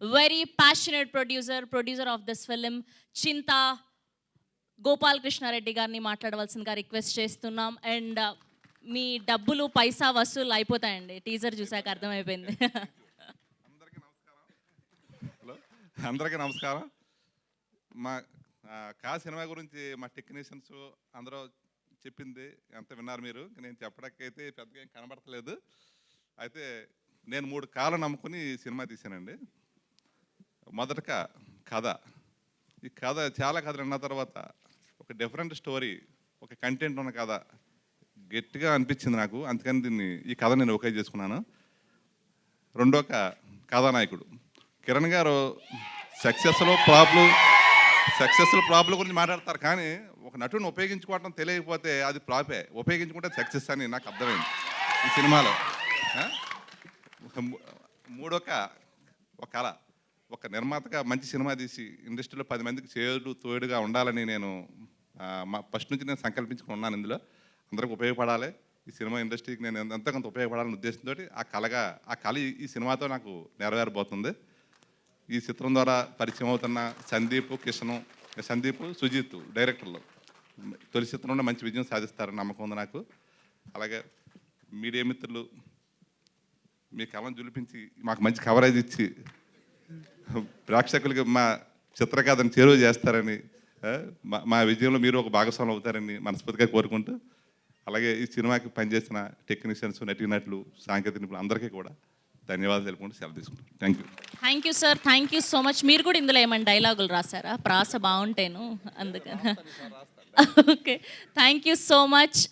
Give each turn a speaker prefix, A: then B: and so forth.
A: very passionate producer of this film, Chinta Gopal Krishna Reddy గారిని మాట్లాడవలసిందిగా request చేస్తున్నాం. అండ్ మీ డబ్బులు పైసా వసూలు అయిపోతాయండి, టీజర్ చూసాక అర్థమైపోయింది.
B: హలో, అందరికీ నమస్కారం. మా కా సినిమా గురించి మా టెక్నీషియన్స్ అందరూ చెప్పింది ఎంత విన్నారు మీరు. నేను చెప్పడానికైతే పెద్దగా ఏం కనబడతలేదు. అయితే నేను 3 కాళ్ళు నమ్ముకుని సినిమా తీశానండి. మొదటగా కథ. ఈ కథ చాలా కథలు విన్న తర్వాత ఒక డిఫరెంట్ స్టోరీ, ఒక కంటెంట్ ఉన్న కథ గట్టిగా అనిపించింది నాకు. అందుకని ఈ కథ నేను ఓకే చేసుకున్నాను. రెండో కథానాయకుడు కిరణ్ గారు సక్సెస్ఫుల్ ఫ్లాప్ల గురించి మాట్లాడతారు, కానీ ఒక నటుని ఉపయోగించుకోవడం తెలియకపోతే అది ఫ్లాపే, ఉపయోగించుకుంటే సక్సెస్ అని నాకు అర్థమైంది ఈ సినిమాలో. మూడో ఒక కళ, ఒక నిర్మాతగా మంచి సినిమా తీసి ఇండస్ట్రీలో 10 మందికి తోడుగా ఉండాలని నేను ఫస్ట్ నుంచి నేను సంకల్పించుకుని ఉన్నాను. ఇందులో అందరికి ఉపయోగపడాలి, ఈ సినిమా ఇండస్ట్రీకి నేను ఎంతో కొంత ఉపయోగపడాలనే ఉద్దేశంతో ఆ కళ ఈ సినిమాతో నాకు నెరవేరబోతుంది. ఈ చిత్రం ద్వారా పరిచయం అవుతున్న సందీప్ సుజిత్ డైరెక్టర్లు తొలి చిత్రంలో మంచి విజయం సాధిస్తారని నమ్మకం ఉంది నాకు. అలాగే మీడియా మిత్రులు మీ కళను జులిపించి మాకు మంచి కవరేజ్ ఇచ్చి ప్రేక్షకులకి మా చిత్రకథను చేరువ చేస్తారని, మా విజయంలో మీరు ఒక భాగస్వామ్యం అవుతారని మనస్ఫూర్తిగా కోరుకుంటూ, అలాగే ఈ సినిమాకి పనిచేసిన టెక్నీషియన్స్, నటీనటులు, సాంకేతిక నిపుణులు అందరికీ కూడా ధన్యవాదాలు తెలుపుకుంటూ సెలవు తీసుకుంటాను.
A: Thank you sir, thank you so much. మీరు కూడా ఇందులో ఏమైనా డైలాగులు రాశారా? ప్రాస బాగుంటేను అందుకని. Okay, thank you so much.